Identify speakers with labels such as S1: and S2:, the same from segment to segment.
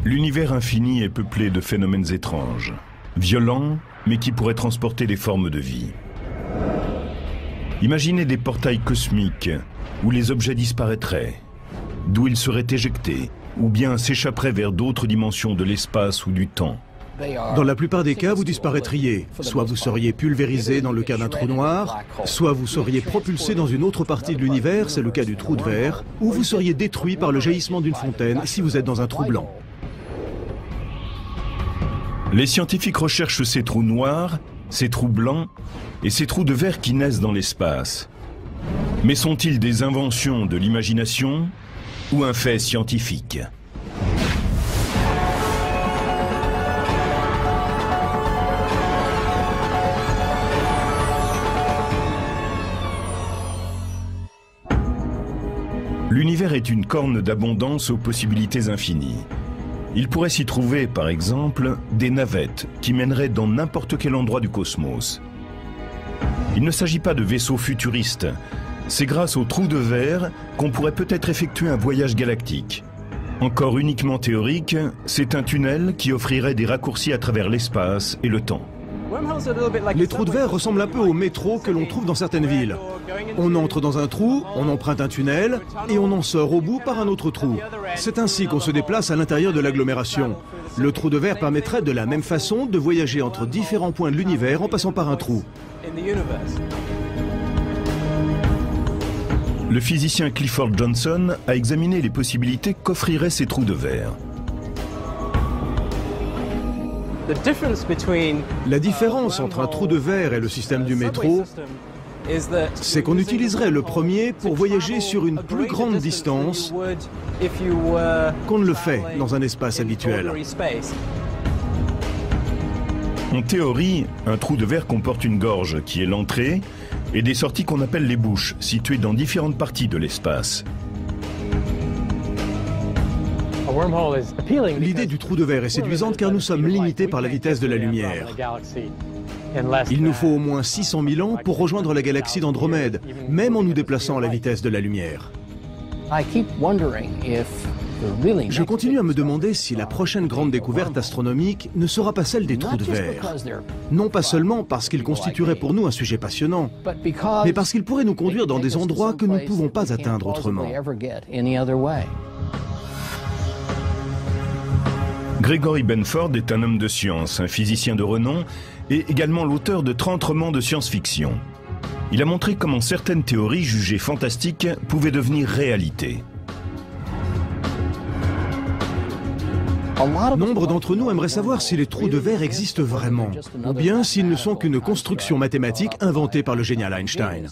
S1: L'univers infini est peuplé de phénomènes étranges, violents, mais qui pourraient transporter des formes de vie. Imaginez des portails cosmiques où les objets disparaîtraient, d'où ils seraient éjectés, ou bien s'échapperaient vers d'autres dimensions de l'espace ou du temps.
S2: Dans la plupart des cas, vous disparaîtriez. Soit vous seriez pulvérisé dans le cas d'un trou noir, soit vous seriez propulsé dans une autre partie de l'univers, c'est le cas du trou de verre, ou vous seriez détruit par le jaillissement d'une fontaine si vous êtes dans un trou blanc.
S1: Les scientifiques recherchent ces trous noirs, ces trous blancs et ces trous de verre qui naissent dans l'espace. Mais sont-ils des inventions de l'imagination ou un fait scientifique ? L'univers est une corne d'abondance aux possibilités infinies. Il pourrait s'y trouver, par exemple, des navettes qui mèneraient dans n'importe quel endroit du cosmos. Il ne s'agit pas de vaisseaux futuristes. C'est grâce aux trous de verre qu'on pourrait peut-être effectuer un voyage galactique. Encore uniquement théorique, c'est un tunnel qui offrirait des raccourcis à travers l'espace et le temps.
S2: Les trous de verre ressemblent un peu au métro que l'on trouve dans certaines villes. On entre dans un trou, on emprunte un tunnel et on en sort au bout par un autre trou. C'est ainsi qu'on se déplace à l'intérieur de l'agglomération. Le trou de verre permettrait de la même façon de voyager entre différents points de l'univers en passant par un trou.
S1: Le physicien Clifford Johnson a examiné les possibilités qu'offriraient ces trous de verre.
S2: La différence entre un trou de verre et le système du métro, c'est qu'on utiliserait le premier pour voyager sur une plus grande distance qu'on ne le fait dans un espace habituel.
S1: En théorie, un trou de verre comporte une gorge qui est l'entrée et des sorties qu'on appelle les bouches, situées dans différentes parties de l'espace.
S2: L'idée du trou de verre est séduisante car nous sommes limités par la vitesse de la lumière. Il nous faut au moins 600 000 ans pour rejoindre la galaxie d'Andromède, même en nous déplaçant à la vitesse de la lumière. Je continue à me demander si la prochaine grande découverte astronomique ne sera pas celle des trous de verre. Non pas seulement parce qu'ils constitueraient pour nous un sujet passionnant, mais parce qu'ils pourraient nous conduire dans des endroits que nous ne pouvons pas atteindre autrement.
S1: Gregory Benford est un homme de science, un physicien de renom et également l'auteur de 30 romans de science-fiction. Il a montré comment certaines théories jugées fantastiques pouvaient devenir réalité.
S2: Nombre d'entre nous aimeraient savoir si les trous de verre existent vraiment, ou bien s'ils ne sont qu'une construction mathématique inventée par le génial Einstein.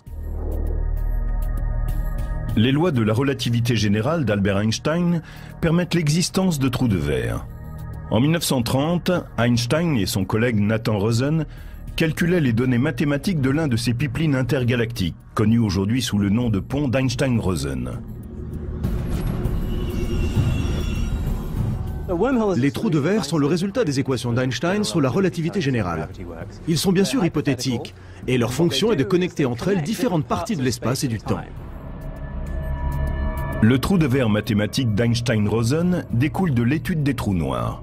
S1: Les lois de la relativité générale d'Albert Einstein permettent l'existence de trous de verre. En 1930, Einstein et son collègue Nathan Rosen calculaient les données mathématiques de l'un de ces pipelines intergalactiques, connu aujourd'hui sous le nom de pont d'Einstein-Rosen.
S2: Les trous de verre sont le résultat des équations d'Einstein sur la relativité générale. Ils sont bien sûr hypothétiques, et leur fonction est de connecter entre elles différentes parties de l'espace et du temps.
S1: Le trou de verre mathématique d'Einstein-Rosen découle de l'étude des trous noirs.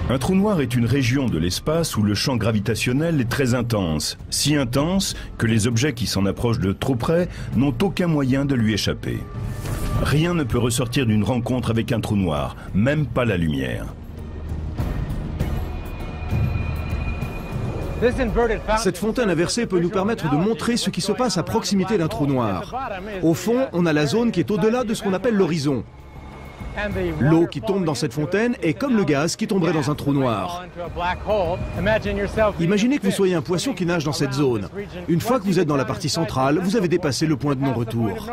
S1: Un trou noir est une région de l'espace où le champ gravitationnel est très intense, si intense que les objets qui s'en approchent de trop près n'ont aucun moyen de lui échapper. Rien ne peut ressortir d'une rencontre avec un trou noir, même pas la lumière.
S2: Cette fontaine inversée peut nous permettre de montrer ce qui se passe à proximité d'un trou noir. Au fond, on a la zone qui est au-delà de ce qu'on appelle l'horizon. L'eau qui tombe dans cette fontaine est comme le gaz qui tomberait dans un trou noir. Imaginez que vous soyez un poisson qui nage dans cette zone. Une fois que vous êtes dans la partie centrale, vous avez dépassé le point de non-retour.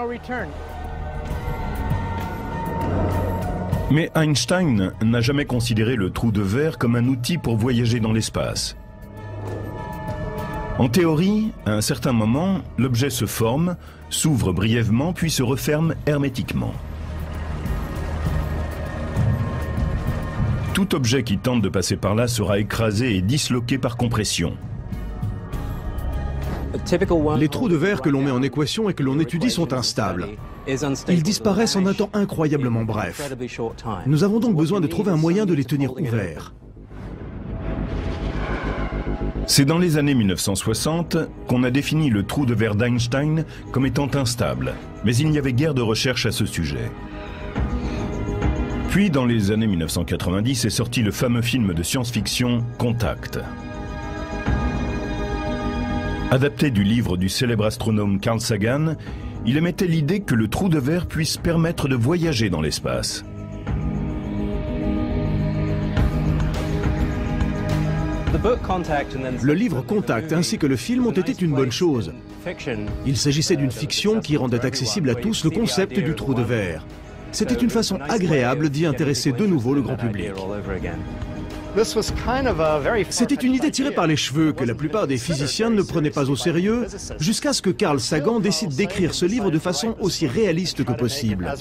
S1: Mais Einstein n'a jamais considéré le trou de verre comme un outil pour voyager dans l'espace. En théorie, à un certain moment, l'objet se forme, s'ouvre brièvement puis se referme hermétiquement. Tout objet qui tente de passer par là sera écrasé et disloqué par compression.
S2: Les trous de verre que l'on met en équation et que l'on étudie sont instables. Ils disparaissent en un temps incroyablement bref. Nous avons donc besoin de trouver un moyen de les tenir ouverts.
S1: C'est dans les années 1960 qu'on a défini le trou de verre d'Einstein comme étant instable, mais il n'y avait guère de recherche à ce sujet. Puis, dans les années 1990, est sorti le fameux film de science-fiction Contact. Adapté du livre du célèbre astronome Carl Sagan, il émettait l'idée que le trou de verre puisse permettre de voyager dans l'espace.
S2: Le livre Contact ainsi que le film ont été une bonne chose. Il s'agissait d'une fiction qui rendait accessible à tous le concept du trou de verre. C'était une façon agréable d'y intéresser de nouveau le grand public. C'était une idée tirée par les cheveux que la plupart des physiciens ne prenaient pas au sérieux, jusqu'à ce que Carl Sagan décide d'écrire ce livre de façon aussi réaliste que possible.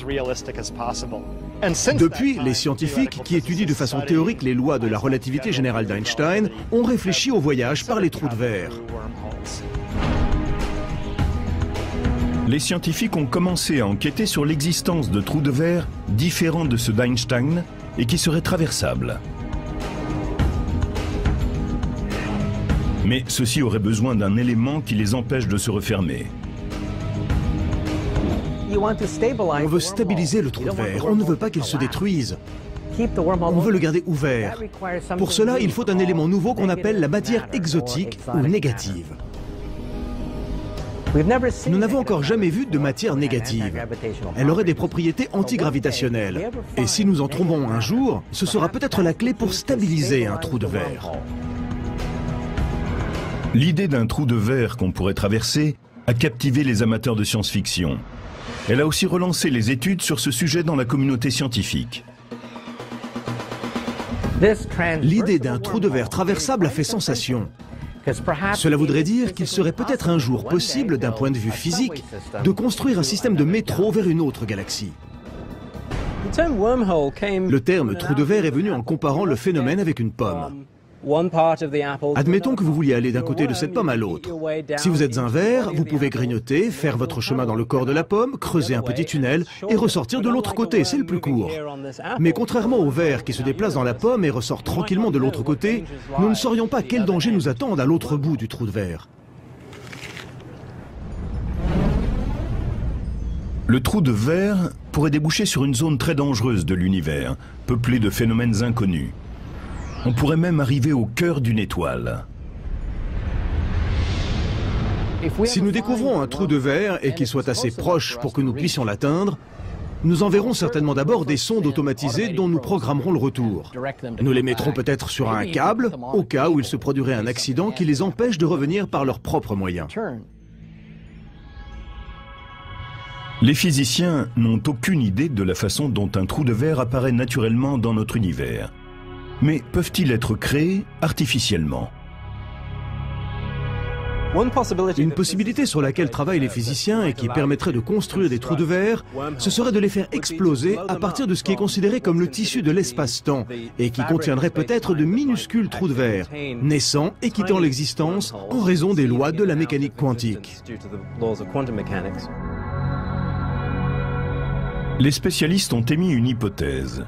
S2: Depuis, les scientifiques qui étudient de façon théorique les lois de la relativité générale d'Einstein ont réfléchi au voyage par les trous de verre.
S1: Les scientifiques ont commencé à enquêter sur l'existence de trous de verre différents de ceux d'Einstein et qui seraient traversables. Mais ceux-ci auraient besoin d'un élément qui les empêche de se refermer.
S2: On veut stabiliser le trou de verre, on ne veut pas qu'il se détruise. On veut le garder ouvert. Pour cela, il faut un élément nouveau qu'on appelle la matière exotique ou négative. Nous n'avons encore jamais vu de matière négative. Elle aurait des propriétés antigravitationnelles. Et si nous en trouvons un jour, ce sera peut-être la clé pour stabiliser un trou de verre.
S1: L'idée d'un trou de verre qu'on pourrait traverser a captivé les amateurs de science-fiction. Elle a aussi relancé les études sur ce sujet dans la communauté scientifique.
S2: L'idée d'un trou de verre traversable a fait sensation. Cela voudrait dire qu'il serait peut-être un jour possible, d'un point de vue physique, de construire un système de métro vers une autre galaxie. Le terme trou de verre est venu en comparant le phénomène avec une pomme. Admettons que vous vouliez aller d'un côté de cette pomme à l'autre. Si vous êtes un ver, vous pouvez grignoter, faire votre chemin dans le corps de la pomme, creuser un petit tunnel et ressortir de l'autre côté, c'est le plus court. Mais contrairement au ver qui se déplace dans la pomme et ressort tranquillement de l'autre côté, nous ne saurions pas quel danger nous attend à l'autre bout du trou de verre.
S1: Le trou de verre pourrait déboucher sur une zone très dangereuse de l'univers, peuplée de phénomènes inconnus. On pourrait même arriver au cœur d'une étoile.
S2: Si nous découvrons un trou de verre et qu'il soit assez proche pour que nous puissions l'atteindre, nous enverrons certainement d'abord des sondes automatisées dont nous programmerons le retour. Nous les mettrons peut-être sur un câble, au cas où il se produirait un accident qui les empêche de revenir par leurs propres moyens.
S1: Les physiciens n'ont aucune idée de la façon dont un trou de verre apparaît naturellement dans notre univers. Mais peuvent-ils être créés artificiellement?
S2: Une possibilité sur laquelle travaillent les physiciens et qui permettrait de construire des trous de verre, ce serait de les faire exploser à partir de ce qui est considéré comme le tissu de l'espace-temps et qui contiendrait peut-être de minuscules trous de verre, naissant et quittant l'existence en raison des lois de la mécanique quantique.
S1: Les spécialistes ont émis une hypothèse.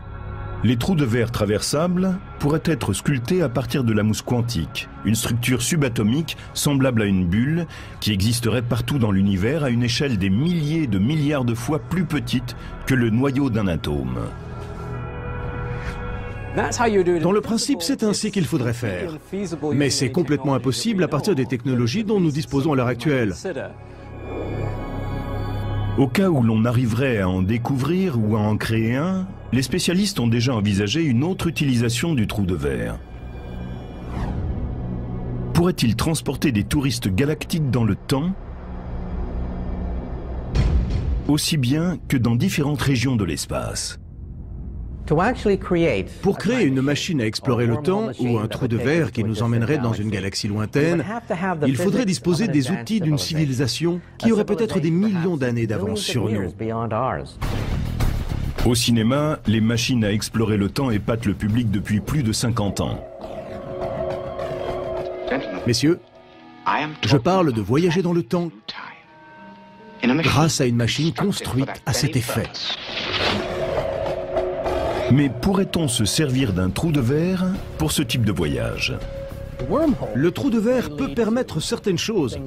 S1: Les trous de verre traversables pourraient être sculptés à partir de la mousse quantique, une structure subatomique semblable à une bulle qui existerait partout dans l'univers à une échelle des milliers de milliards de fois plus petite que le noyau d'un atome.
S2: Dans le principe, c'est ainsi qu'il faudrait faire. Mais c'est complètement impossible à partir des technologies dont nous disposons à l'heure actuelle.
S1: Au cas où l'on arriverait à en découvrir ou à en créer un, les spécialistes ont déjà envisagé une autre utilisation du trou de verre. Pourrait-il transporter des touristes galactiques dans le temps, aussi bien que dans différentes régions de l'espace?
S2: Pour créer une machine à explorer le temps ou un trou de verre qui nous emmènerait dans une galaxie lointaine, il faudrait disposer des outils d'une civilisation qui aurait peut-être des millions d'années d'avance sur nous.
S1: Au cinéma, les machines à explorer le temps épatent le public depuis plus de 50 ans.
S2: Messieurs, Je parle de voyager dans le temps grâce à une machine construite à cet effet.
S1: Mais pourrait-on se servir d'un trou de verre pour ce type de voyage?
S2: Le trou de verre peut permettre certaines choses,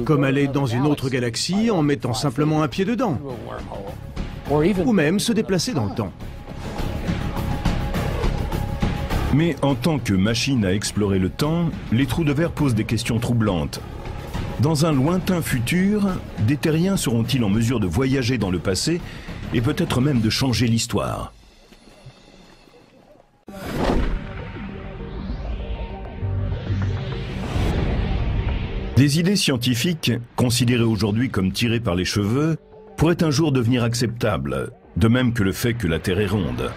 S2: comme aller dans une autre galaxie en mettant simplement un pied dedans, ou même se déplacer dans le temps.
S1: Mais en tant que machine à explorer le temps, les trous de verre posent des questions troublantes. Dans un lointain futur, des terriens seront-ils en mesure de voyager dans le passé et peut-être même de changer l'histoire? Des idées scientifiques, considérées aujourd'hui comme tirées par les cheveux, pourraient un jour devenir acceptables, de même que le fait que la Terre est ronde.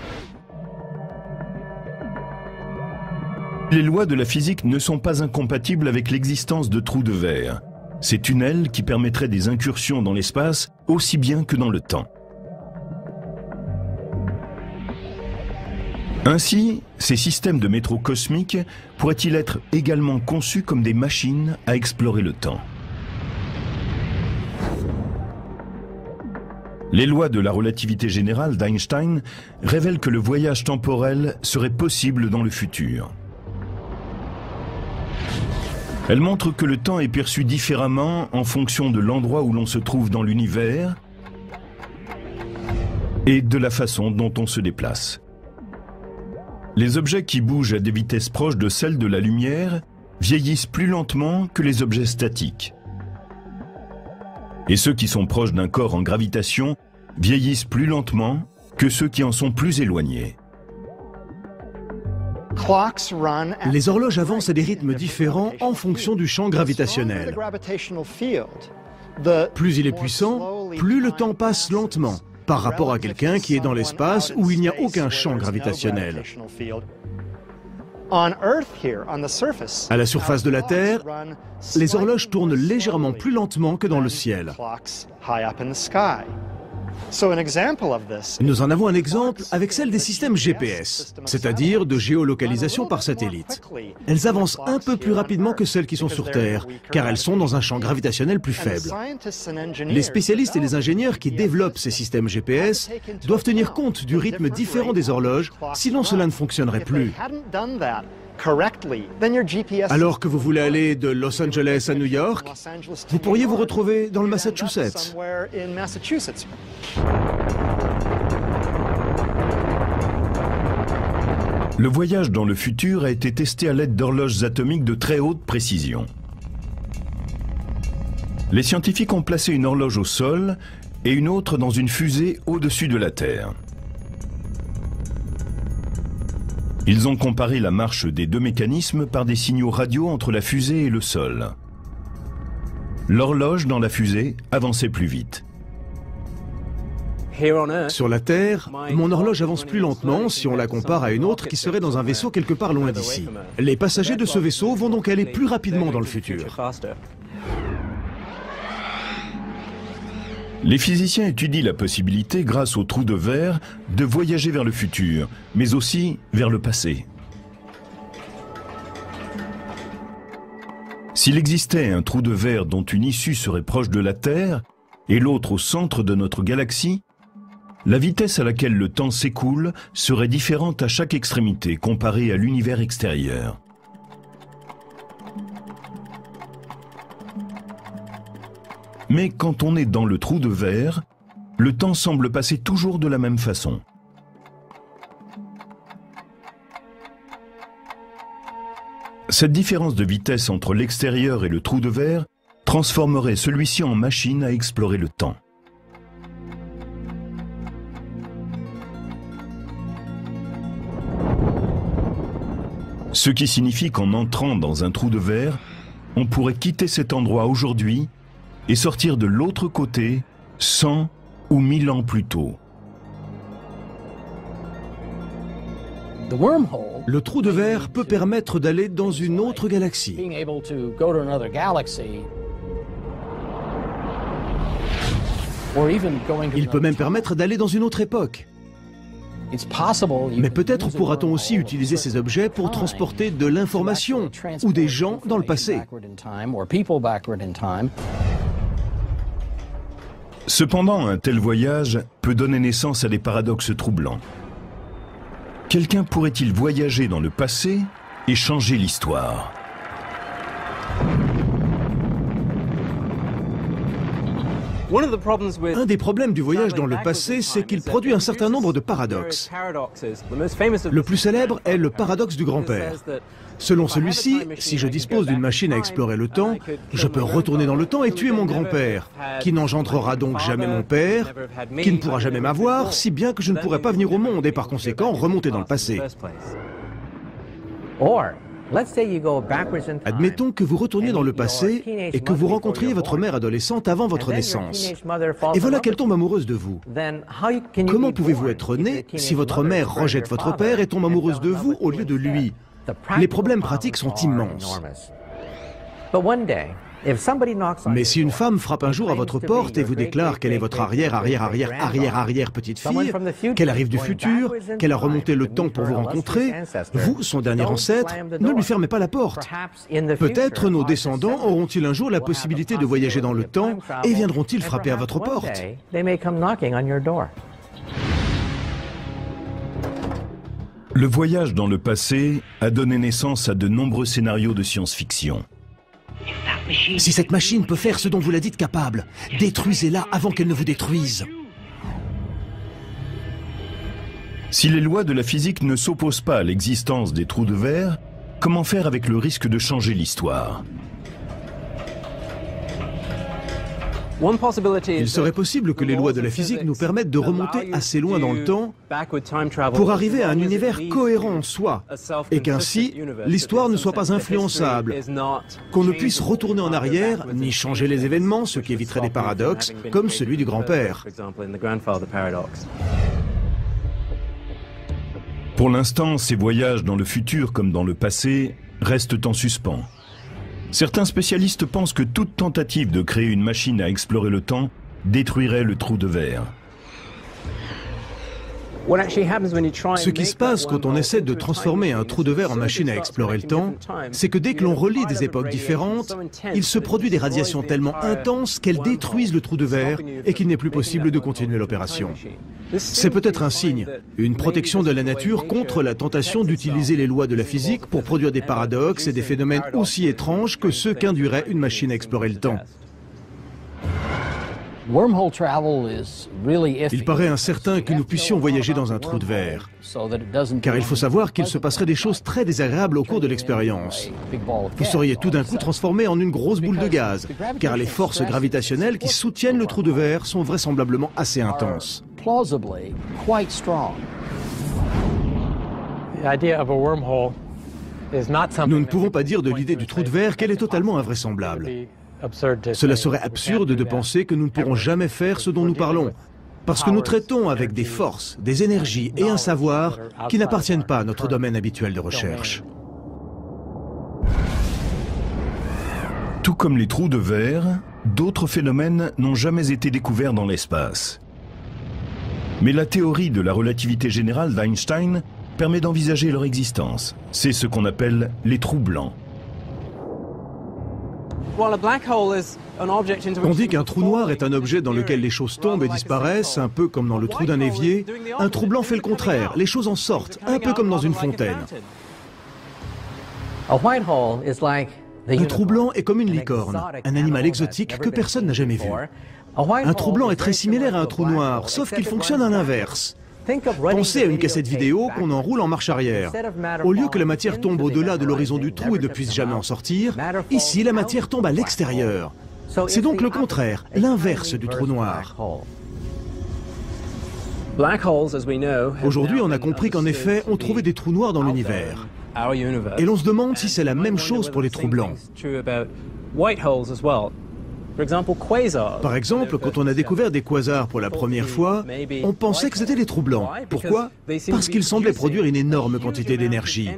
S1: Les lois de la physique ne sont pas incompatibles avec l'existence de trous de verre, ces tunnels qui permettraient des incursions dans l'espace aussi bien que dans le temps. Ainsi, ces systèmes de métro cosmiques pourraient-ils être également conçus comme des machines à explorer le temps? Les lois de la relativité générale d'Einstein révèlent que le voyage temporel serait possible dans le futur. Elle montre que le temps est perçu différemment en fonction de l'endroit où l'on se trouve dans l'univers et de la façon dont on se déplace. Les objets qui bougent à des vitesses proches de celles de la lumière vieillissent plus lentement que les objets statiques. Et ceux qui sont proches d'un corps en gravitation vieillissent plus lentement que ceux qui en sont plus éloignés.
S2: Les horloges avancent à des rythmes différents en fonction du champ gravitationnel. Plus il est puissant, plus le temps passe lentement, par rapport à quelqu'un qui est dans l'espace où il n'y a aucun champ gravitationnel. À la surface de la Terre, les horloges tournent légèrement plus lentement que dans le ciel. Nous en avons un exemple avec celle des systèmes GPS, c'est-à-dire de géolocalisation par satellite. Elles avancent un peu plus rapidement que celles qui sont sur Terre, car elles sont dans un champ gravitationnel plus faible. Les spécialistes et les ingénieurs qui développent ces systèmes GPS doivent tenir compte du rythme différent des horloges, sinon cela ne fonctionnerait plus. Alors que vous voulez aller de Los Angeles à New York, vous pourriez vous retrouver dans le Massachusetts.
S1: Le voyage dans le futur a été testé à l'aide d'horloges atomiques de très haute précision. Les scientifiques ont placé une horloge au sol et une autre dans une fusée au-dessus de la Terre. Ils ont comparé la marche des deux mécanismes par des signaux radio entre la fusée et le sol. L'horloge dans la fusée avançait plus vite.
S2: Sur la Terre, mon horloge avance plus lentement si on la compare à une autre qui serait dans un vaisseau quelque part loin d'ici. Les passagers de ce vaisseau vont donc aller plus rapidement dans le futur.
S1: Les physiciens étudient la possibilité, grâce au trou de verre, de voyager vers le futur, mais aussi vers le passé. S'il existait un trou de verre dont une issue serait proche de la Terre et l'autre au centre de notre galaxie, la vitesse à laquelle le temps s'écoule serait différente à chaque extrémité comparée à l'univers extérieur. Mais quand on est dans le trou de verre, le temps semble passer toujours de la même façon. Cette différence de vitesse entre l'extérieur et le trou de verre transformerait celui-ci en machine à explorer le temps. Ce qui signifie qu'en entrant dans un trou de verre, on pourrait quitter cet endroit aujourd'hui et sortir de l'autre côté 100 ou 1000 ans plus tôt.
S2: Le trou de verre peut permettre d'aller dans une autre galaxie. Il peut même permettre d'aller dans une autre époque. Mais peut-être pourra-t-on aussi utiliser ces objets pour transporter de l'information ou des gens dans le passé.
S1: Cependant, un tel voyage peut donner naissance à des paradoxes troublants. Quelqu'un pourrait-il voyager dans le passé et changer l'histoire ?
S2: Un des problèmes du voyage dans le passé, c'est qu'il produit un certain nombre de paradoxes. Le plus célèbre est le paradoxe du grand-père. Selon celui-ci, si je dispose d'une machine à explorer le temps, je peux retourner dans le temps et tuer mon grand-père, qui n'engendrera donc jamais mon père, qui ne pourra jamais m'avoir, si bien que je ne pourrai pas venir au monde et par conséquent remonter dans le passé. Admettons que vous retourniez dans le passé et que vous rencontriez votre mère adolescente avant votre naissance. Et voilà qu'elle tombe amoureuse de vous. Comment pouvez-vous être né si votre mère rejette votre père et tombe amoureuse de vous au lieu de lui? Les problèmes pratiques sont immenses. Mais si une femme frappe un jour à votre porte et vous déclare qu'elle est votre arrière petite-fille, qu'elle arrive du futur, qu'elle a remonté le temps pour vous rencontrer, vous, son dernier ancêtre, ne lui fermez pas la porte. Peut-être nos descendants auront-ils un jour la possibilité de voyager dans le temps et viendront-ils frapper à votre porte.
S1: Le voyage dans le passé a donné naissance à de nombreux scénarios de science-fiction.
S2: Si cette machine peut faire ce dont vous la dites capable, détruisez-la avant qu'elle ne vous détruise.
S1: Si les lois de la physique ne s'opposent pas à l'existence des trous de verre, comment faire avec le risque de changer l'histoire ?
S2: Il serait possible que les lois de la physique nous permettent de remonter assez loin dans le temps pour arriver à un univers cohérent en soi, et qu'ainsi, l'histoire ne soit pas influençable, qu'on ne puisse retourner en arrière ni changer les événements, ce qui éviterait des paradoxes, comme celui du grand-père.
S1: Pour l'instant, ces voyages dans le futur comme dans le passé restent en suspens. Certains spécialistes pensent que toute tentative de créer une machine à explorer le temps détruirait le trou de verre.
S2: Ce qui se passe quand on essaie de transformer un trou de verre en machine à explorer le temps, c'est que dès que l'on relie des époques différentes, il se produit des radiations tellement intenses qu'elles détruisent le trou de verre et qu'il n'est plus possible de continuer l'opération. C'est peut-être un signe, une protection de la nature contre la tentation d'utiliser les lois de la physique pour produire des paradoxes et des phénomènes aussi étranges que ceux qu'induirait une machine à explorer le temps. Il paraît incertain que nous puissions voyager dans un trou de verre, car il faut savoir qu'il se passerait des choses très désagréables au cours de l'expérience. Vous seriez tout d'un coup transformé en une grosse boule de gaz, car les forces gravitationnelles qui soutiennent le trou de verre sont vraisemblablement assez intenses. Nous ne pouvons pas dire de l'idée du trou de verre qu'elle est totalement invraisemblable. Cela serait absurde de penser que nous ne pourrons jamais faire ce dont nous parlons, parce que nous traitons avec des forces, des énergies et un savoir qui n'appartiennent pas à notre domaine habituel de recherche.
S1: Tout comme les trous de verre, d'autres phénomènes n'ont jamais été découverts dans l'espace. Mais la théorie de la relativité générale d'Einstein permet d'envisager leur existence. C'est ce qu'on appelle les trous blancs.
S2: On dit qu'un trou noir est un objet dans lequel les choses tombent et disparaissent, un peu comme dans le trou d'un évier. Un trou blanc fait le contraire, les choses en sortent, un peu comme dans une fontaine. Un trou blanc est comme une licorne, un animal exotique que personne n'a jamais vu. Un trou blanc est très similaire à un trou noir, sauf qu'il fonctionne à l'inverse. Pensez à une cassette vidéo qu'on enroule en marche arrière. Au lieu que la matière tombe au-delà de l'horizon du trou et ne puisse jamais en sortir, ici la matière tombe à l'extérieur. C'est donc le contraire, l'inverse du trou noir. Aujourd'hui, on a compris qu'en effet, on trouvait des trous noirs dans l'univers. Et l'on se demande si c'est la même chose pour les trous blancs. Par exemple, quand on a découvert des quasars pour la première fois, on pensait que c'était des trous blancs. Pourquoi? Parce qu'ils semblaient produire une énorme quantité d'énergie.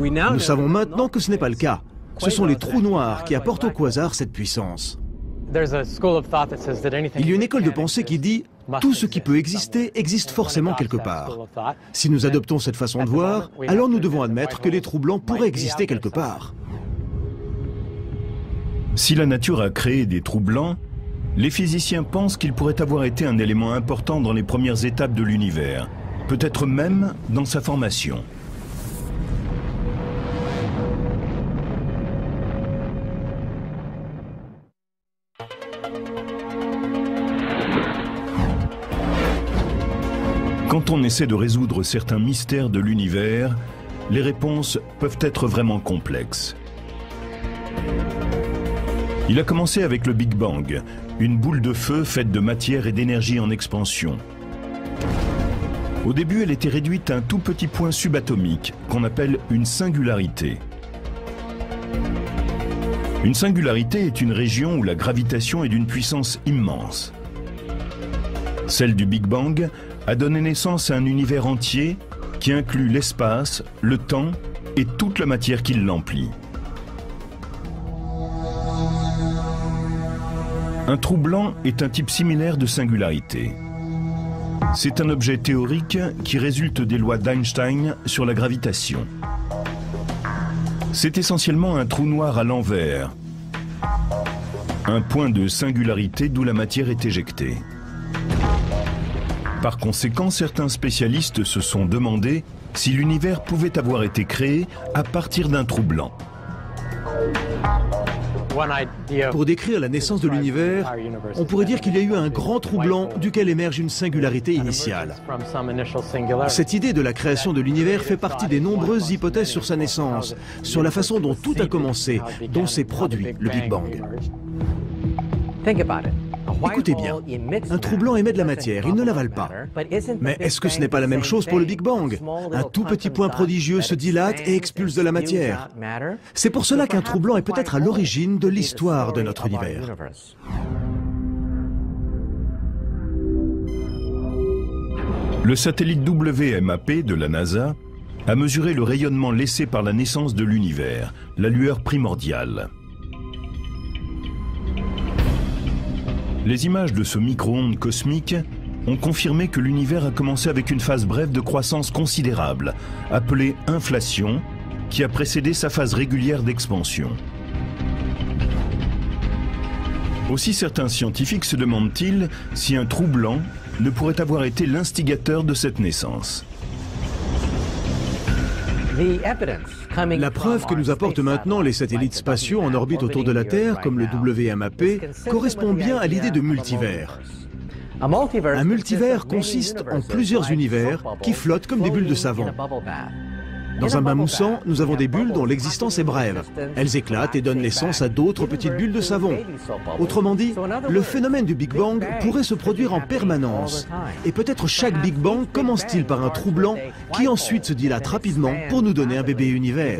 S2: Nous savons maintenant que ce n'est pas le cas. Ce sont les trous noirs qui apportent aux quasars cette puissance. Il y a une école de pensée qui dit « Tout ce qui peut exister existe forcément quelque part. Si nous adoptons cette façon de voir, alors nous devons admettre que les trous blancs pourraient exister quelque part.
S1: Si la nature a créé des trous blancs, les physiciens pensent qu'ils pourraient avoir été un élément important dans les premières étapes de l'univers, peut-être même dans sa formation. Quand on essaie de résoudre certains mystères de l'univers, les réponses peuvent être vraiment complexes. Il a commencé avec le Big Bang, une boule de feu faite de matière et d'énergie en expansion. Au début, elle était réduite à un tout petit point subatomique qu'on appelle une singularité. Une singularité est une région où la gravitation est d'une puissance immense. Celle du Big Bang a donné naissance à un univers entier qui inclut l'espace, le temps et toute la matière qui l'emplit. Un trou blanc est un type similaire de singularité. C'est un objet théorique qui résulte des lois d'Einstein sur la gravitation. C'est essentiellement un trou noir à l'envers, un point de singularité d'où la matière est éjectée. Par conséquent, certains spécialistes se sont demandé si l'univers pouvait avoir été créé à partir d'un trou blanc.
S2: Pour décrire la naissance de l'univers, on pourrait dire qu'il y a eu un grand trou blanc duquel émerge une singularité initiale. Cette idée de la création de l'univers fait partie des nombreuses hypothèses sur sa naissance, sur la façon dont tout a commencé, dont s'est produit le Big Bang. Écoutez bien, un trou blanc émet de la matière, il ne l'avale pas. Mais est-ce que ce n'est pas la même chose pour le Big Bang? Un tout petit point prodigieux se dilate et expulse de la matière. C'est pour cela qu'un trou blanc est peut-être à l'origine de l'histoire de notre univers.
S1: Le satellite WMAP de la NASA a mesuré le rayonnement laissé par la naissance de l'univers, la lueur primordiale. Les images de ce micro-ondes cosmique ont confirmé que l'univers a commencé avec une phase brève de croissance considérable, appelée inflation, qui a précédé sa phase régulière d'expansion. Aussi certains scientifiques se demandent-ils si un trou blanc ne pourrait avoir été l'instigateur de cette naissance.
S2: La preuve que nous apportent maintenant les satellites spatiaux en orbite autour de la Terre, comme le WMAP, correspond bien à l'idée de multivers. Un multivers consiste en plusieurs univers qui flottent comme des bulles de savon. Dans un bain moussant, nous avons des bulles dont l'existence est brève. Elles éclatent et donnent naissance à d'autres petites bulles de savon. Autrement dit, le phénomène du Big Bang pourrait se produire en permanence. Et peut-être chaque Big Bang commence-t-il par un trou blanc qui ensuite se dilate rapidement pour nous donner un bébé univers.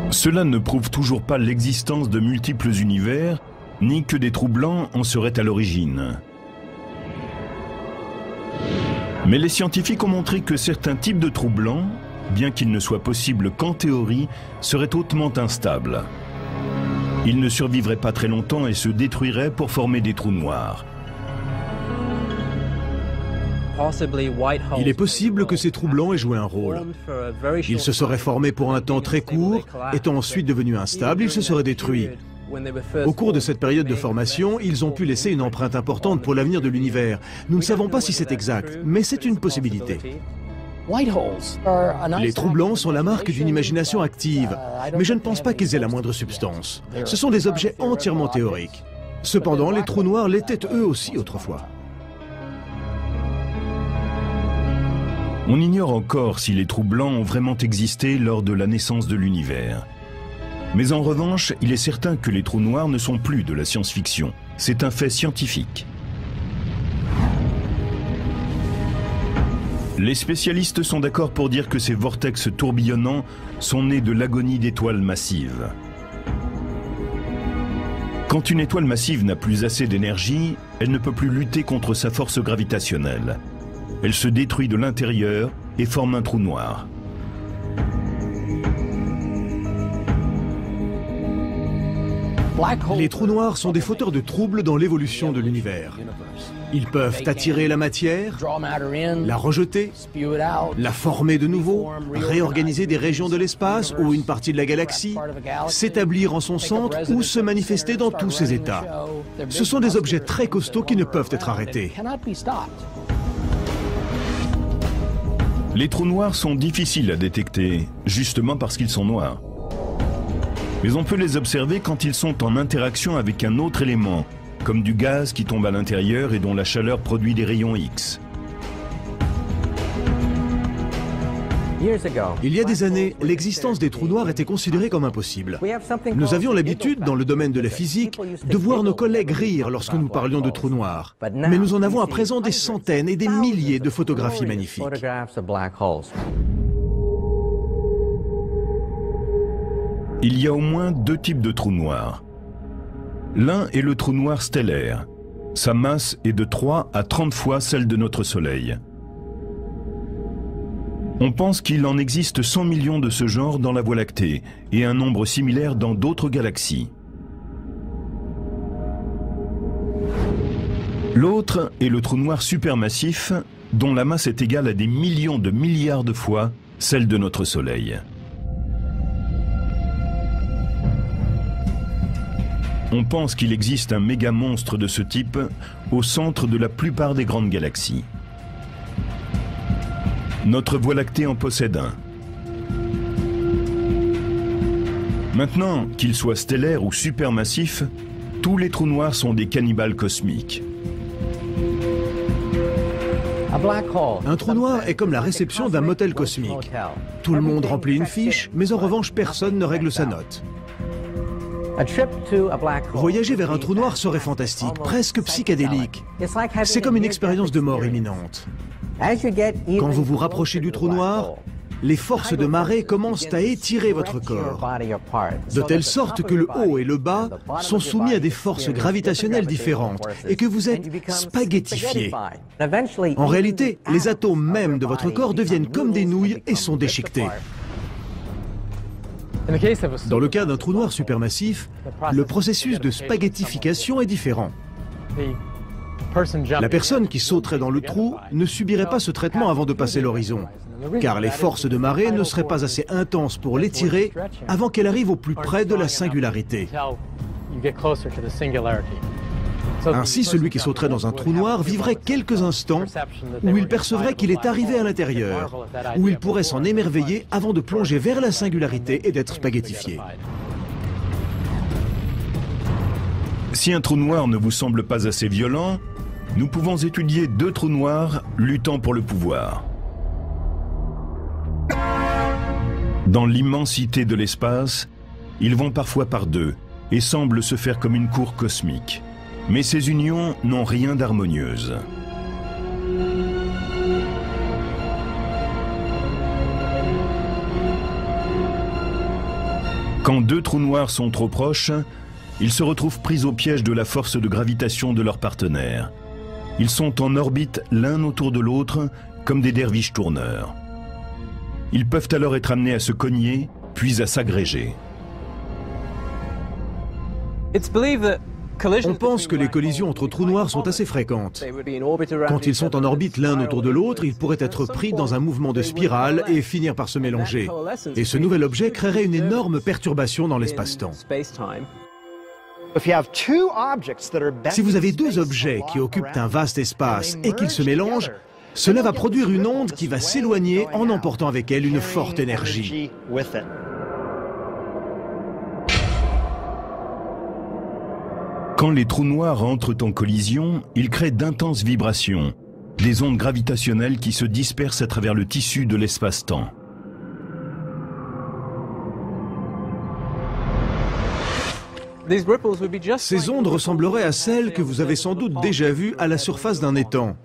S1: Cela ne prouve toujours pas l'existence de multiples univers, ni que des trous blancs en seraient à l'origine. Mais les scientifiques ont montré que certains types de trous blancs, bien qu'ils ne soient possibles qu'en théorie, seraient hautement instables. Ils ne survivraient pas très longtemps et se détruiraient pour former des trous noirs.
S2: Il est possible que ces trous blancs aient joué un rôle. Ils se seraient formés pour un temps très court, étant ensuite devenus instables, ils se seraient détruits. Au cours de cette période de formation, ils ont pu laisser une empreinte importante pour l'avenir de l'univers. Nous ne savons pas si c'est exact, mais c'est une possibilité. Les trous blancs sont la marque d'une imagination active, mais je ne pense pas qu'ils aient la moindre substance. Ce sont des objets entièrement théoriques. Cependant, les trous noirs l'étaient eux aussi autrefois.
S1: On ignore encore si les trous blancs ont vraiment existé lors de la naissance de l'univers. Mais en revanche, il est certain que les trous noirs ne sont plus de la science-fiction. C'est un fait scientifique. Les spécialistes sont d'accord pour dire que ces vortex tourbillonnants sont nés de l'agonie d'étoiles massives. Quand une étoile massive n'a plus assez d'énergie, elle ne peut plus lutter contre sa force gravitationnelle. Elle se détruit de l'intérieur et forme un trou noir.
S2: Les trous noirs sont des fauteurs de troubles dans l'évolution de l'univers. Ils peuvent attirer la matière, la rejeter, la former de nouveau, réorganiser des régions de l'espace ou une partie de la galaxie, s'établir en son centre ou se manifester dans tous ses états. Ce sont des objets très costauds qui ne peuvent être arrêtés.
S1: Les trous noirs sont difficiles à détecter, justement parce qu'ils sont noirs. Mais on peut les observer quand ils sont en interaction avec un autre élément, comme du gaz qui tombe à l'intérieur et dont la chaleur produit des rayons X.
S2: Il y a des années, l'existence des trous noirs était considérée comme impossible. Nous avions l'habitude, dans le domaine de la physique, de voir nos collègues rire lorsque nous parlions de trous noirs. Mais nous en avons à présent des centaines et des milliers de photographies magnifiques.
S1: Il y a au moins deux types de trous noirs. L'un est le trou noir stellaire. Sa masse est de 3 à 30 fois celle de notre Soleil. On pense qu'il en existe 100 millions de ce genre dans la Voie lactée et un nombre similaire dans d'autres galaxies. L'autre est le trou noir supermassif, dont la masse est égale à des millions de milliards de fois celle de notre Soleil. On pense qu'il existe un méga monstre de ce type au centre de la plupart des grandes galaxies. Notre Voie lactée en possède un. Maintenant, qu'ils soient stellaires ou supermassifs, tous les trous noirs sont des cannibales cosmiques.
S2: Un trou noir est comme la réception d'un motel cosmique. Tout le monde remplit une fiche, mais en revanche, personne ne règle sa note. Voyager vers un trou noir serait fantastique, presque psychédélique. C'est comme une expérience de mort imminente. Quand vous vous rapprochez du trou noir, les forces de marée commencent à étirer votre corps, de telle sorte que le haut et le bas sont soumis à des forces gravitationnelles différentes et que vous êtes spaghettifié. En réalité, les atomes même de votre corps deviennent comme des nouilles et sont déchiquetés. Dans le cas d'un trou noir supermassif, le processus de spaghettification est différent. La personne qui sauterait dans le trou ne subirait pas ce traitement avant de passer l'horizon, car les forces de marée ne seraient pas assez intenses pour l'étirer avant qu'elle arrive au plus près de la singularité. Ainsi, celui qui sauterait dans un trou noir vivrait quelques instants où il percevrait qu'il est arrivé à l'intérieur, où il pourrait s'en émerveiller avant de plonger vers la singularité et d'être spaghettifié.
S1: Si un trou noir ne vous semble pas assez violent, nous pouvons étudier deux trous noirs luttant pour le pouvoir. Dans l'immensité de l'espace, ils vont parfois par deux et semblent se faire comme une cour cosmique. Mais ces unions n'ont rien d'harmonieuse. Quand deux trous noirs sont trop proches, ils se retrouvent pris au piège de la force de gravitation de leur partenaire. Ils sont en orbite l'un autour de l'autre, comme des derviches tourneurs. Ils peuvent alors être amenés à se cogner, puis à s'agréger.
S2: On pense que les collisions entre trous noirs sont assez fréquentes. Quand ils sont en orbite l'un autour de l'autre, ils pourraient être pris dans un mouvement de spirale et finir par se mélanger. Et ce nouvel objet créerait une énorme perturbation dans l'espace-temps. Si vous avez deux objets qui occupent un vaste espace et qu'ils se mélangent, cela va produire une onde qui va s'éloigner en emportant avec elle une forte énergie.
S1: Quand les trous noirs entrent en collision, ils créent d'intenses vibrations, des ondes gravitationnelles qui se dispersent à travers le tissu de l'espace-temps.
S2: Ces ondes ressembleraient à celles que vous avez sans doute déjà vues à la surface d'un étang.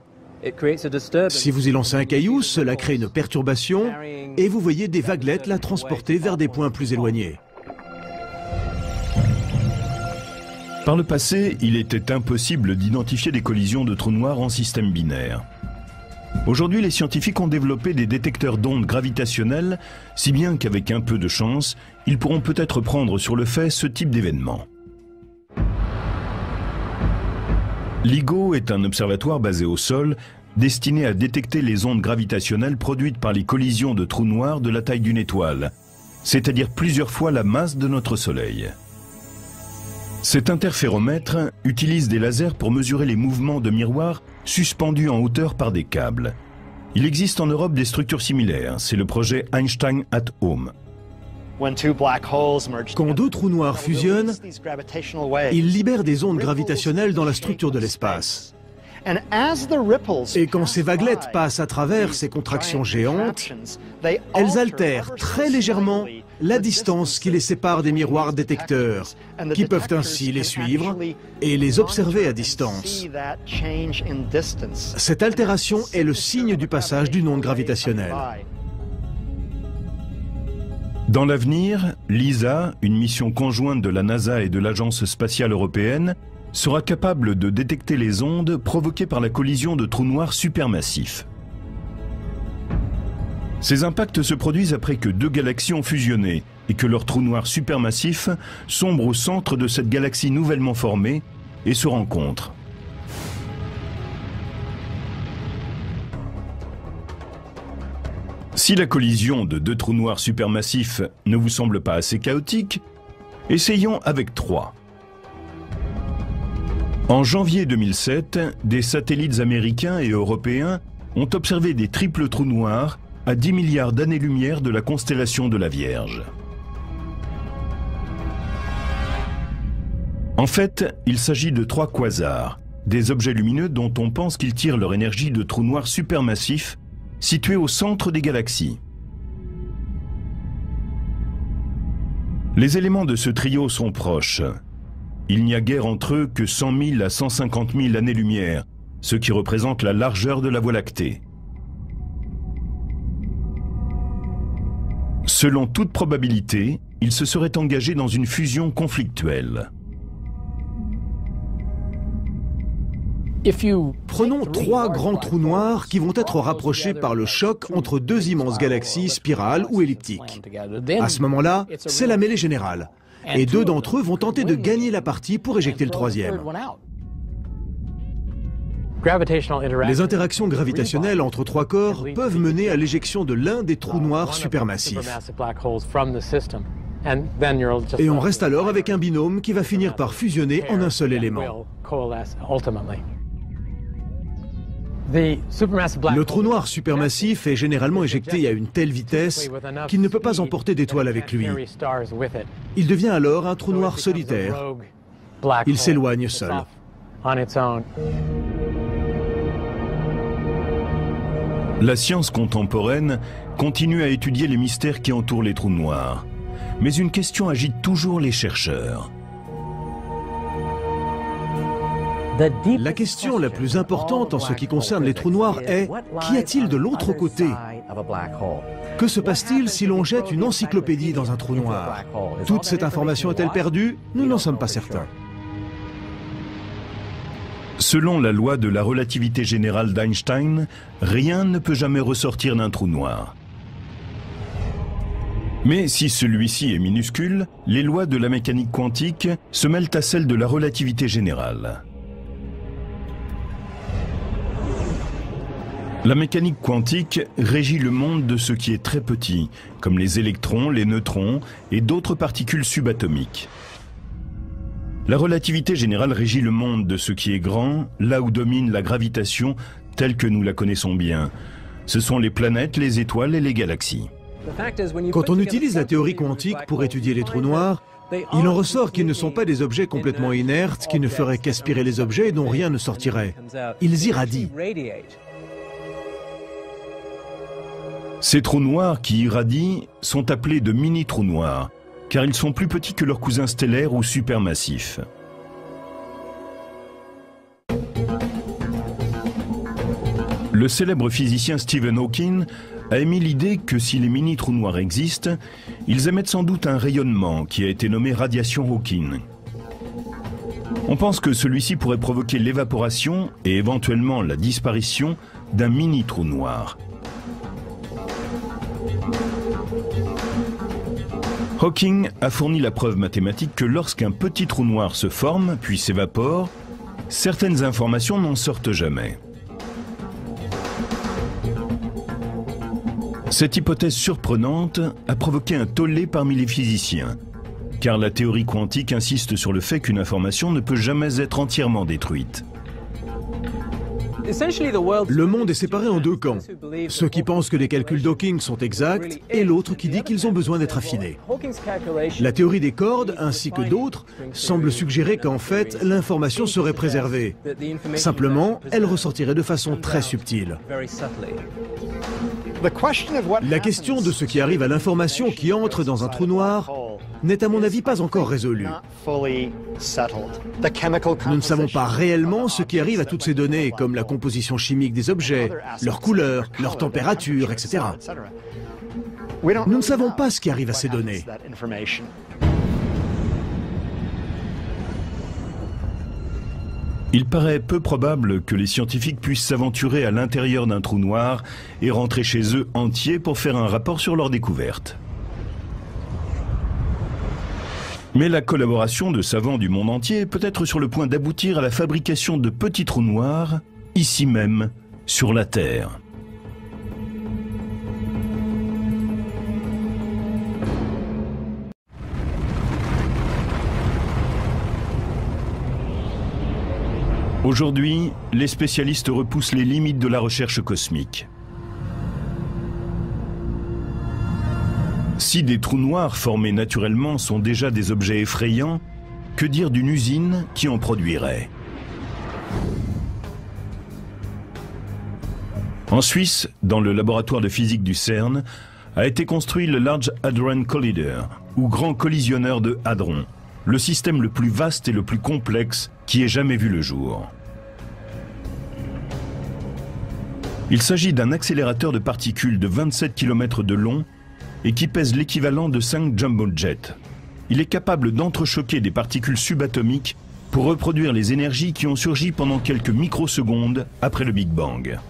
S2: Si vous y lancez un caillou, cela crée une perturbation et vous voyez des vaguelettes la transporter vers des points plus éloignés.
S1: Par le passé, il était impossible d'identifier des collisions de trous noirs en système binaire. Aujourd'hui, les scientifiques ont développé des détecteurs d'ondes gravitationnelles, si bien qu'avec un peu de chance, ils pourront peut-être prendre sur le fait ce type d'événement. LIGO est un observatoire basé au sol, destiné à détecter les ondes gravitationnelles produites par les collisions de trous noirs de la taille d'une étoile, c'est-à-dire plusieurs fois la masse de notre Soleil. Cet interféromètre utilise des lasers pour mesurer les mouvements de miroirs suspendus en hauteur par des câbles. Il existe en Europe des structures similaires, c'est le projet Einstein at Home.
S2: Quand deux trous noirs fusionnent, ils libèrent des ondes gravitationnelles dans la structure de l'espace. Et quand ces vaguelettes passent à travers ces contractions géantes, elles altèrent très légèrement la distance qui les sépare des miroirs détecteurs, qui peuvent ainsi les suivre et les observer à distance. Cette altération est le signe du passage d'une onde gravitationnelle.
S1: Dans l'avenir, l'ESA, une mission conjointe de la NASA et de l'Agence spatiale européenne, sera capable de détecter les ondes provoquées par la collision de trous noirs supermassifs. Ces impacts se produisent après que deux galaxies ont fusionné et que leur trou noir supermassif sombre au centre de cette galaxie nouvellement formée et se rencontrent. Si la collision de deux trous noirs supermassifs ne vous semble pas assez chaotique, essayons avec 3. En janvier 2007, des satellites américains et européens ont observé des triples trous noirs à 10 milliards d'années-lumière de la constellation de la Vierge. En fait, il s'agit de 3 quasars, des objets lumineux dont on pense qu'ils tirent leur énergie de trous noirs supermassifs situés au centre des galaxies. Les éléments de ce trio sont proches. Il n'y a guère entre eux que 100 000 à 150 000 années-lumière, ce qui représente la largeur de la Voie lactée. Selon toute probabilité, ils se seraient engagés dans une fusion conflictuelle.
S2: Prenons 3 grands trous noirs qui vont être rapprochés par le choc entre 2 immenses galaxies spirales ou elliptiques. À ce moment-là, c'est la mêlée générale. Et 2 d'entre eux vont tenter de gagner la partie pour éjecter le troisième. Les interactions gravitationnelles entre 3 corps peuvent mener à l'éjection de l'un des trous noirs supermassifs. Et on reste alors avec un binôme qui va finir par fusionner en un seul élément. Le trou noir supermassif est généralement éjecté à une telle vitesse qu'il ne peut pas emporter d'étoiles avec lui. Il devient alors un trou noir solitaire. Il s'éloigne seul.
S1: La science contemporaine continue à étudier les mystères qui entourent les trous noirs. Mais une question agite toujours les chercheurs.
S2: La question la plus importante en ce qui concerne les trous noirs est « qu'y a-t-il de l'autre côté » Que se passe-t-il si l'on jette une encyclopédie dans un trou noir? Toute cette information est-elle perdue? Nous n'en sommes pas certains.
S1: Selon la loi de la relativité générale d'Einstein, rien ne peut jamais ressortir d'un trou noir. Mais si celui-ci est minuscule, les lois de la mécanique quantique se mêlent à celles de la relativité générale. La mécanique quantique régit le monde de ce qui est très petit, comme les électrons, les neutrons et d'autres particules subatomiques. La relativité générale régit le monde de ce qui est grand, là où domine la gravitation telle que nous la connaissons bien. Ce sont les planètes, les étoiles et les galaxies.
S2: Quand on utilise la théorie quantique pour étudier les trous noirs, il en ressort qu'ils ne sont pas des objets complètement inertes qui ne feraient qu'aspirer les objets et dont rien ne sortirait. Ils irradient.
S1: Ces trous noirs qui irradient sont appelés de mini-trous noirs, car ils sont plus petits que leurs cousins stellaires ou supermassifs. Le célèbre physicien Stephen Hawking a émis l'idée que si les mini-trous noirs existent, ils émettent sans doute un rayonnement qui a été nommé radiation Hawking. On pense que celui-ci pourrait provoquer l'évaporation et éventuellement la disparition d'un mini-trou noir. Hawking a fourni la preuve mathématique que lorsqu'un petit trou noir se forme puis s'évapore, Certaines informations n'en sortent jamais. Cette hypothèse surprenante a provoqué un tollé parmi les physiciens, car la théorie quantique insiste sur le fait qu'une information ne peut jamais être entièrement détruite.
S2: Le monde est séparé en deux camps. Ceux qui pensent que les calculs d'Hawking sont exacts et l'autre qui dit qu'ils ont besoin d'être affinés. La théorie des cordes, ainsi que d'autres, semble suggérer qu'en fait, l'information serait préservée. Simplement, elle ressortirait de façon très subtile. La question de ce qui arrive à l'information qui entre dans un trou noir n'est à mon avis pas encore résolue. Nous ne savons pas réellement ce qui arrive à toutes ces données, comme la composition chimique des objets, leur couleur, leur température, etc. Nous ne savons pas ce qui arrive à ces données.
S1: Il paraît peu probable que les scientifiques puissent s'aventurer à l'intérieur d'un trou noir et rentrer chez eux entiers pour faire un rapport sur leur découverte. Mais la collaboration de savants du monde entier peut être sur le point d'aboutir à la fabrication de petits trous noirs, ici même, sur la Terre. Aujourd'hui, les spécialistes repoussent les limites de la recherche cosmique. Si des trous noirs formés naturellement sont déjà des objets effrayants, que dire d'une usine qui en produirait? En Suisse, dans le laboratoire de physique du CERN, a été construit le Large Hadron Collider, ou Grand Collisionneur de Hadron, le système le plus vaste et le plus complexe qui ait jamais vu le jour. Il s'agit d'un accélérateur de particules de 27 km de long et qui pèse l'équivalent de 5 jumbo jets. Il est capable d'entrechoquer des particules subatomiques pour reproduire les énergies qui ont surgi pendant quelques microsecondes après le Big Bang.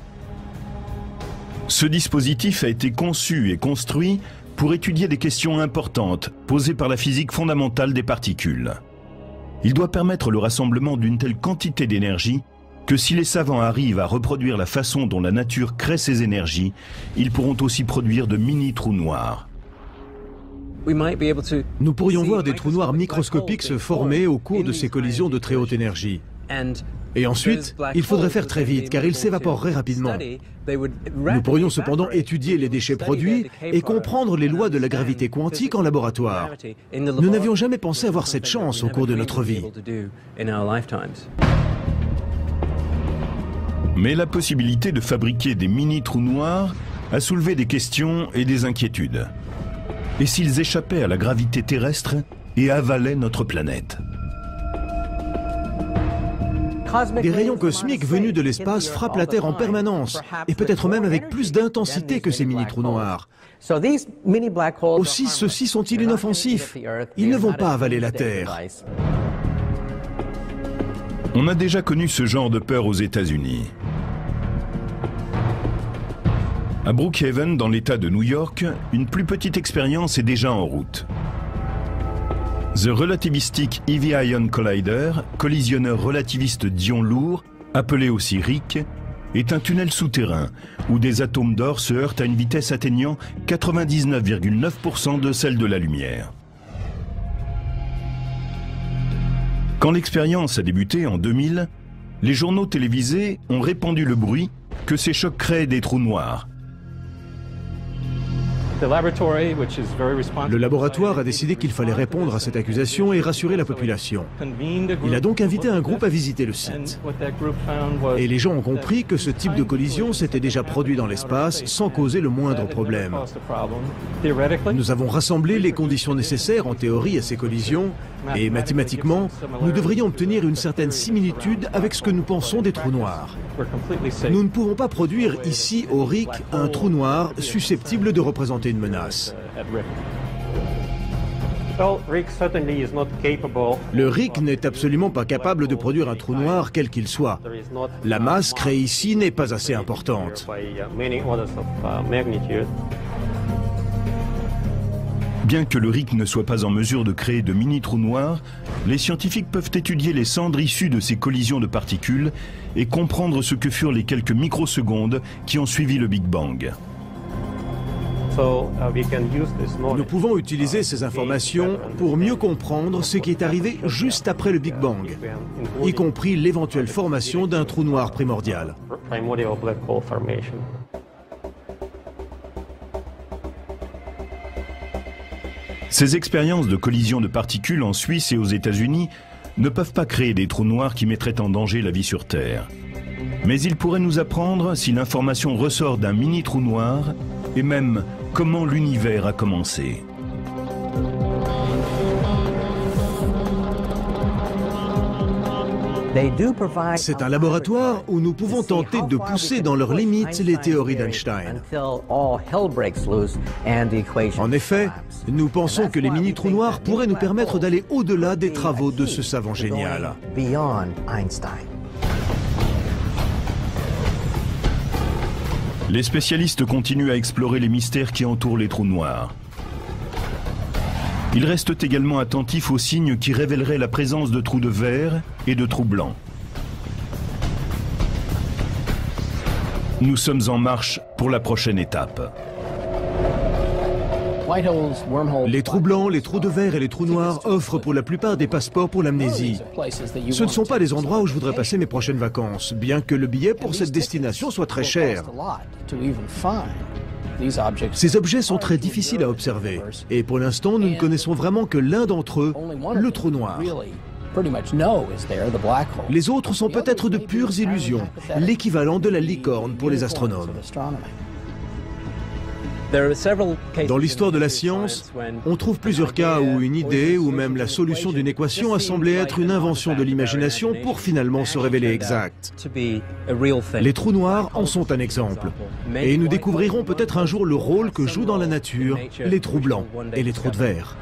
S1: Ce dispositif a été conçu et construit pour étudier des questions importantes posées par la physique fondamentale des particules. Il doit permettre le rassemblement d'une telle quantité d'énergie que si les savants arrivent à reproduire la façon dont la nature crée ces énergies, ils pourront aussi produire de mini-trous noirs.
S2: Nous pourrions voir des trous noirs microscopiques se former au cours de ces collisions de très haute énergie. Et ensuite, il faudrait faire très vite car ils s'évaporeraient rapidement. Nous pourrions cependant étudier les déchets produits et comprendre les lois de la gravité quantique en laboratoire. Nous n'avions jamais pensé avoir cette chance au cours de notre vie.
S1: Mais la possibilité de fabriquer des mini-trous noirs a soulevé des questions et des inquiétudes. Et s'ils échappaient à la gravité terrestre et avalaient notre planète?
S2: Des rayons cosmiques venus de l'espace frappent la Terre en permanence, et peut-être même avec plus d'intensité que ces mini-trous noirs. Aussi, ceux-ci sont-ils inoffensifs? Ils ne vont pas avaler la Terre.
S1: On a déjà connu ce genre de peur aux États-Unis. À Brookhaven, dans l'État de New York, une plus petite expérience est déjà en route. The Relativistic Heavy Ion Collider, collisionneur relativiste d'ions lourds, appelé aussi RHIC, est un tunnel souterrain où des atomes d'or se heurtent à une vitesse atteignant 99,9% de celle de la lumière. Quand l'expérience a débuté en 2000, les journaux télévisés ont répandu le bruit que ces chocs créaient des trous noirs.
S2: Le laboratoire a décidé qu'il fallait répondre à cette accusation et rassurer la population. Il a donc invité un groupe à visiter le site. Et les gens ont compris que ce type de collision s'était déjà produit dans l'espace sans causer le moindre problème. Nous avons rassemblé les conditions nécessaires en théorie à ces collisions et mathématiquement, nous devrions obtenir une certaine similitude avec ce que nous pensons des trous noirs. Nous ne pouvons pas produire ici au RHIC un trou noir susceptible de représenter une menace. Le RHIC n'est absolument pas capable de produire un trou noir quel qu'il soit. La masse créée ici n'est pas assez importante.
S1: Bien que le RIC ne soit pas en mesure de créer de mini-trous noirs, les scientifiques peuvent étudier les cendres issues de ces collisions de particules et comprendre ce que furent les quelques microsecondes qui ont suivi le Big Bang.
S2: Nous pouvons utiliser ces informations pour mieux comprendre ce qui est arrivé juste après le Big Bang, y compris l'éventuelle formation d'un trou noir primordial.
S1: Ces expériences de collision de particules en Suisse et aux États-Unis ne peuvent pas créer des trous noirs qui mettraient en danger la vie sur Terre. Mais ils pourraient nous apprendre si l'information ressort d'un mini-trou noir et même comment l'univers a commencé.
S2: C'est un laboratoire où nous pouvons tenter de pousser dans leurs limites les théories d'Einstein. En effet, nous pensons que les mini-trous noirs pourraient nous permettre d'aller au-delà des travaux de ce savant génial.
S1: Les spécialistes continuent à explorer les mystères qui entourent les trous noirs. Ils restent également attentifs aux signes qui révéleraient la présence de trous de verre et de trous blancs. Nous sommes en marche pour la prochaine étape.
S2: Les trous blancs, les trous de verre et les trous noirs offrent pour la plupart des passeports pour l'amnésie. Ce ne sont pas les endroits où je voudrais passer mes prochaines vacances, bien que le billet pour cette destination soit très cher. Ces objets sont très difficiles à observer, et pour l'instant, nous ne connaissons vraiment que l'un d'entre eux, le trou noir. Les autres sont peut-être de pures illusions, l'équivalent de la licorne pour les astronomes. Dans l'histoire de la science, on trouve plusieurs cas où une idée ou même la solution d'une équation a semblé être une invention de l'imagination pour finalement se révéler exacte. Les trous noirs en sont un exemple. Et nous découvrirons peut-être un jour le rôle que jouent dans la nature les trous blancs et les trous de verre.